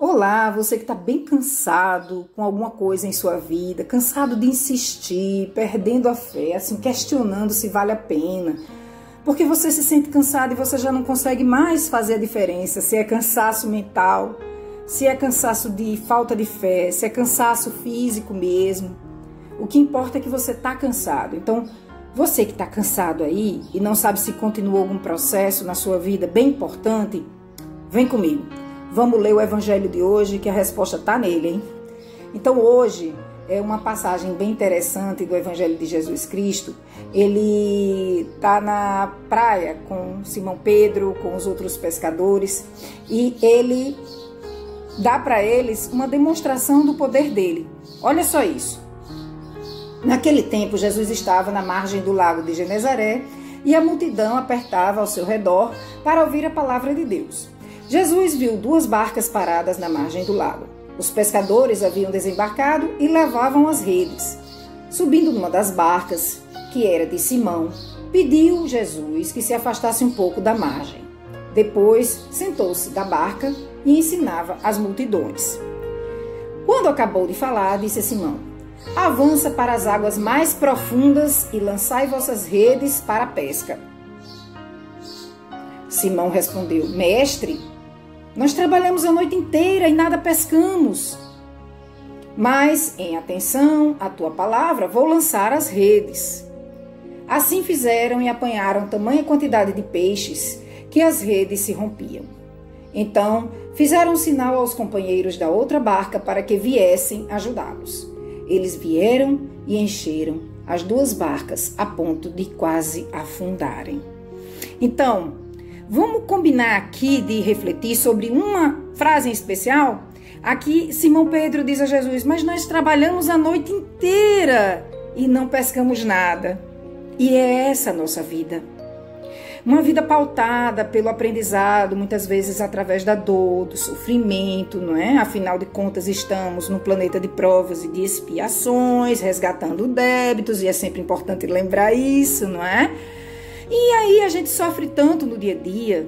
Olá, você que está bem cansado com alguma coisa em sua vida, cansado de insistir, perdendo a fé, assim, questionando se vale a pena, porque você se sente cansado e você já não consegue mais fazer a diferença, se é cansaço mental, se é cansaço de falta de fé, se é cansaço físico mesmo. O que importa é que você está cansado. Então, você que está cansado aí e não sabe se continua algum processo na sua vida bem importante, vem comigo. Vamos ler o evangelho de hoje, que a resposta está nele, hein? Então hoje é uma passagem bem interessante do evangelho de Jesus Cristo. Ele está na praia com Simão Pedro, com os outros pescadores, e ele dá para eles uma demonstração do poder dele. Olha só isso. Naquele tempo, Jesus estava na margem do lago de Genezaré e a multidão apertava ao seu redor para ouvir a palavra de Deus. Jesus viu 2 barcas paradas na margem do lago. Os pescadores haviam desembarcado e levavam as redes. Subindo numa das barcas, que era de Simão, pediu Jesus que se afastasse um pouco da margem. Depois, sentou-se da barca e ensinava as multidões. Quando acabou de falar, disse a Simão: "Avança para as águas mais profundas e lançai vossas redes para a pesca." Simão respondeu: "Mestre, nós trabalhamos a noite inteira e nada pescamos. Mas, em atenção à tua palavra, vou lançar as redes." Assim fizeram e apanharam tamanha quantidade de peixes que as redes se rompiam. Então, fizeram um sinal aos companheiros da outra barca para que viessem ajudá-los. Eles vieram e encheram as 2 barcas a ponto de quase afundarem. Então, vamos combinar aqui de refletir sobre uma frase em especial? Aqui, Simão Pedro diz a Jesus: "Mas nós trabalhamos a noite inteira e não pescamos nada." E é essa a nossa vida. Uma vida pautada pelo aprendizado, muitas vezes através da dor, do sofrimento, não é? Afinal de contas, estamos num planeta de provas e de expiações, resgatando débitos, e é sempre importante lembrar isso, não é? E aí a gente sofre tanto no dia a dia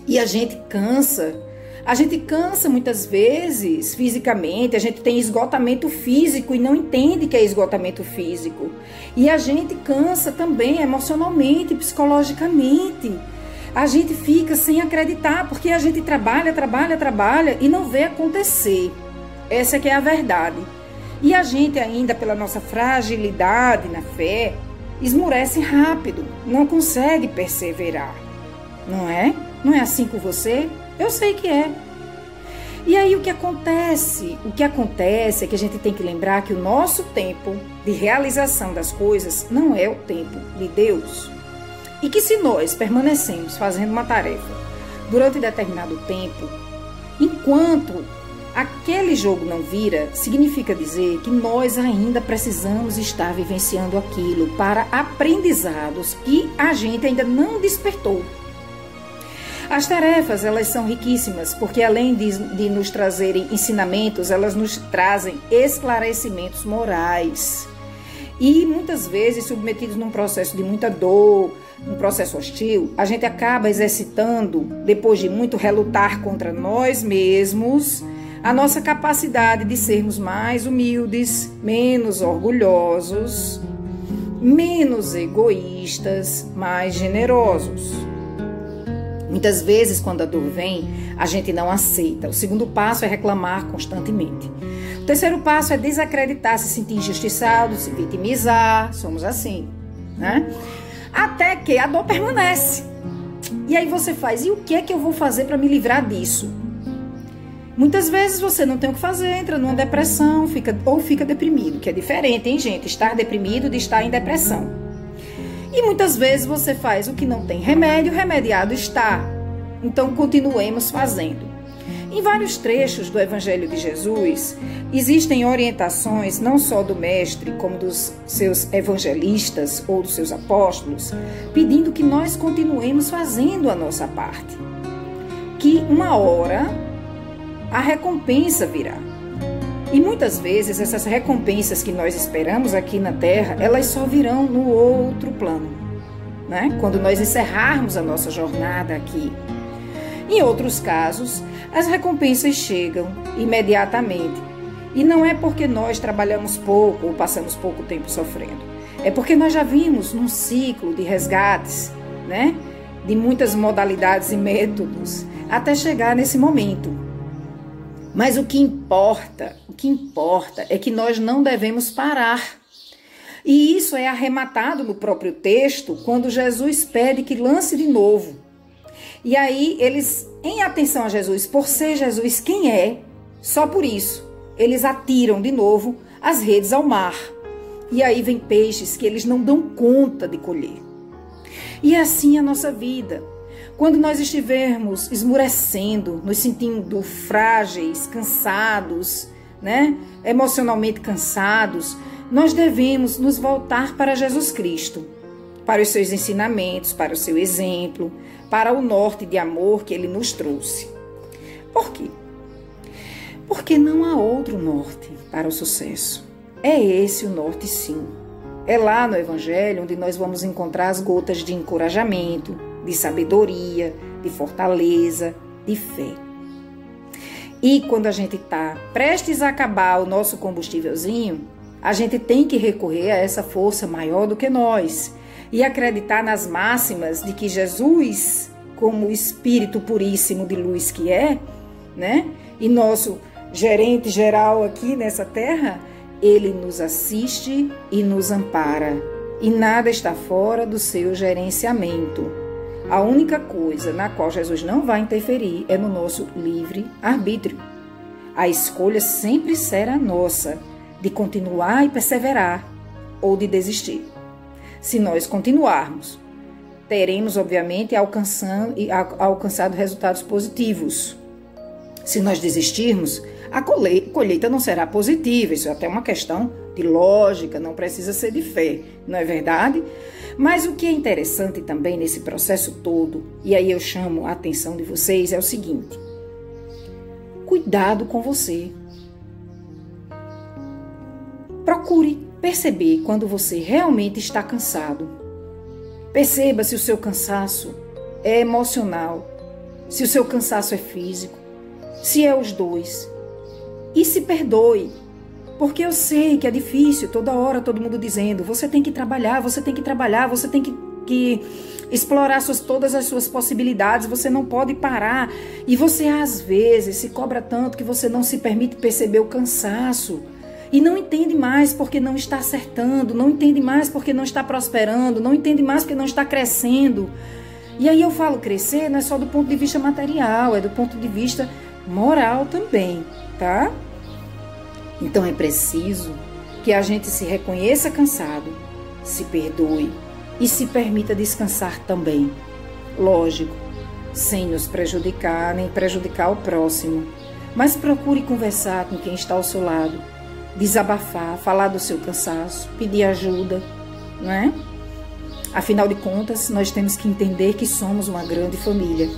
e a gente cansa. A gente cansa muitas vezes fisicamente, a gente tem esgotamento físico e não entende que é esgotamento físico. E a gente cansa também emocionalmente, psicologicamente. A gente fica sem acreditar porque a gente trabalha e não vê acontecer. Essa que é a verdade. E a gente ainda, pela nossa fragilidade na fé, esmurece rápido, não consegue perseverar. Não é? Não é assim com você? Eu sei que é. E aí o que acontece? O que acontece é que a gente tem que lembrar que o nosso tempo de realização das coisas não é o tempo de Deus. E que se nós permanecemos fazendo uma tarefa durante determinado tempo, enquanto aquele jogo não vira, significa dizer que nós ainda precisamos estar vivenciando aquilo para aprendizados que a gente ainda não despertou. As tarefas, elas são riquíssimas, porque além de nos trazerem ensinamentos, elas nos trazem esclarecimentos morais. E muitas vezes, submetidos num processo de muita dor, um processo hostil, a gente acaba exercitando, depois de muito relutar contra nós mesmos, a nossa capacidade de sermos mais humildes, menos orgulhosos, menos egoístas, mais generosos. Muitas vezes, quando a dor vem, a gente não aceita. O 2º passo é reclamar constantemente. O 3º passo é desacreditar, se sentir injustiçado, se vitimizar. Somos assim, né? Até que a dor permanece. E aí você faz: e o que é que eu vou fazer para me livrar disso? Muitas vezes você não tem o que fazer, entra numa depressão fica deprimido, que é diferente, hein, gente? Estar deprimido de estar em depressão. E muitas vezes você faz o que não tem remédio, remediado está. Então continuemos fazendo. Em vários trechos do Evangelho de Jesus, existem orientações não só do Mestre, como dos seus evangelistas ou dos seus apóstolos, pedindo que nós continuemos fazendo a nossa parte. Que uma hora a recompensa virá. E muitas vezes essas recompensas que nós esperamos aqui na Terra, elas só virão no outro plano, né? Quando nós encerrarmos a nossa jornada aqui. Em outros casos, as recompensas chegam imediatamente. E não é porque nós trabalhamos pouco ou passamos pouco tempo sofrendo. É porque nós já vimos num ciclo de resgates, né? De muitas modalidades e métodos, até chegar nesse momento. Mas o que importa é que nós não devemos parar. E isso é arrematado no próprio texto, quando Jesus pede que lance de novo. E aí eles, em atenção a Jesus, por ser Jesus quem é, só por isso, eles atiram de novo as redes ao mar. E aí vem peixes que eles não dão conta de colher. E é assim a nossa vida. Quando nós estivermos esmurecendo, nos sentindo frágeis, cansados, né? Emocionalmente cansados, nós devemos nos voltar para Jesus Cristo, para os seus ensinamentos, para o seu exemplo, para o norte de amor que ele nos trouxe. Por quê? Porque não há outro norte para o sucesso. É esse o norte, sim. É lá no Evangelho onde nós vamos encontrar as gotas de encorajamento, de sabedoria, de fortaleza, de fé. E quando a gente está prestes a acabar o nosso combustívelzinho, a gente tem que recorrer a essa força maior do que nós e acreditar nas máximas de que Jesus, como o Espírito puríssimo de luz que é, né? E nosso gerente geral aqui nessa terra, ele nos assiste e nos ampara. E nada está fora do seu gerenciamento. A única coisa na qual Jesus não vai interferir é no nosso livre-arbítrio. A escolha sempre será nossa, de continuar e perseverar ou de desistir. Se nós continuarmos, teremos, obviamente, alcançado resultados positivos. Se nós desistirmos, a colheita não será positiva. Isso é até uma questão de lógica, não precisa ser de fé, não é verdade? Mas o que é interessante também nesse processo todo, e aí eu chamo a atenção de vocês, é o seguinte: cuidado com você. Procure perceber quando você realmente está cansado. Perceba se o seu cansaço é emocional, se o seu cansaço é físico, se é os dois. E se perdoe, porque eu sei que é difícil, toda hora todo mundo dizendo, você tem que trabalhar, você tem que trabalhar, você tem que explorar todas as suas possibilidades, você não pode parar. E você às vezes se cobra tanto que você não se permite perceber o cansaço. E não entende mais porque não está acertando, não entende mais porque não está prosperando, não entende mais porque não está crescendo. E aí eu falo crescer não é só do ponto de vista material, é do ponto de vista moral também, tá? Então é preciso que a gente se reconheça cansado, se perdoe e se permita descansar também. Lógico, sem nos prejudicar nem prejudicar o próximo. Mas procure conversar com quem está ao seu lado, desabafar, falar do seu cansaço, pedir ajuda, não é? Afinal de contas, nós temos que entender que somos uma grande família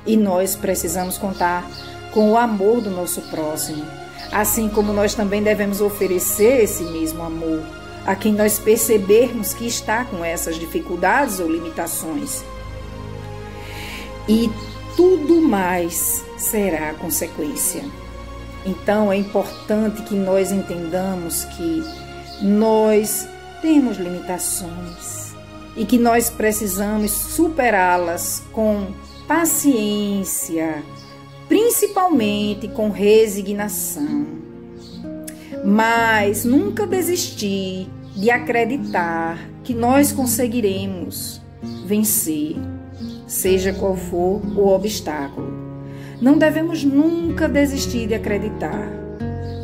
e nós precisamos contar com o amor do nosso próximo, assim como nós também devemos oferecer esse mesmo amor a quem nós percebermos que está com essas dificuldades ou limitações. E tudo mais será consequência. Então é importante que nós entendamos que nós temos limitações e que nós precisamos superá-las com paciência, principalmente com resignação. Mas nunca desistir de acreditar que nós conseguiremos vencer, seja qual for o obstáculo. Não devemos nunca desistir de acreditar.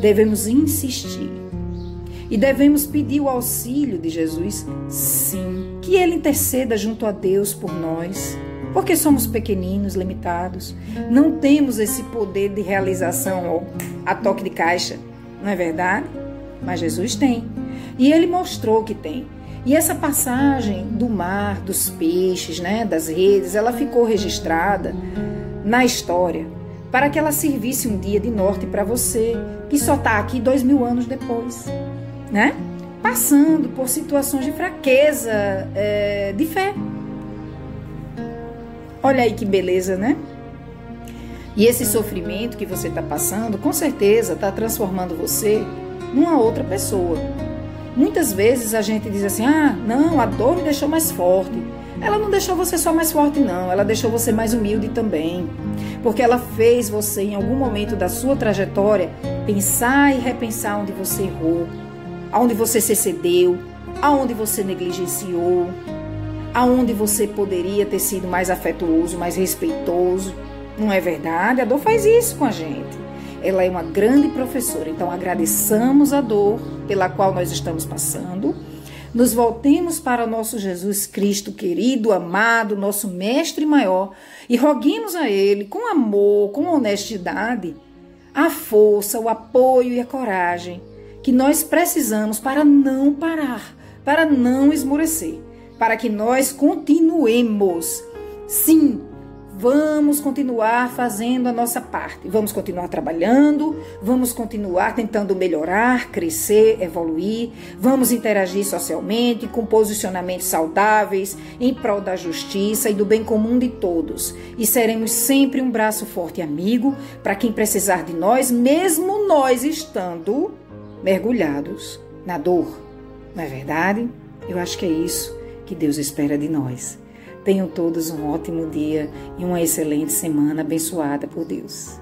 Devemos insistir. E devemos pedir o auxílio de Jesus, sim, que Ele interceda junto a Deus por nós, porque somos pequeninos, limitados, não temos esse poder de realização a toque de caixa, não é verdade? Mas Jesus tem, e Ele mostrou que tem. E essa passagem do mar, dos peixes, né, das redes, ela ficou registrada na história, para que ela servisse um dia de norte para você, que só está aqui 2000 anos depois, né? Passando por situações de fraqueza, de fé. Olha aí que beleza, né? E esse sofrimento que você está passando, com certeza está transformando você numa outra pessoa. Muitas vezes a gente diz assim, não, a dor me deixou mais forte. Ela não deixou você só mais forte, não. Ela deixou você mais humilde também. Porque ela fez você, em algum momento da sua trajetória, pensar e repensar onde você errou, aonde você se excedeu, aonde você negligenciou, aonde você poderia ter sido mais afetuoso, mais respeitoso. Não é verdade? A dor faz isso com a gente. Ela é uma grande professora. Então, agradeçamos a dor pela qual nós estamos passando. Nos voltemos para o nosso Jesus Cristo querido, amado, nosso mestre maior, e roguemos a Ele, com amor, com honestidade, a força, o apoio e a coragem que nós precisamos para não parar, para não esmorecer, para que nós continuemos. Sim, vamos continuar fazendo a nossa parte, vamos continuar trabalhando, vamos continuar tentando melhorar, crescer, evoluir, vamos interagir socialmente com posicionamentos saudáveis em prol da justiça e do bem comum de todos. E seremos sempre um braço forte e amigo para quem precisar de nós, mesmo nós estando mergulhados na dor. Não é verdade? Eu acho que é isso que Deus espera de nós. Tenham todos um ótimo dia e uma excelente semana abençoada por Deus.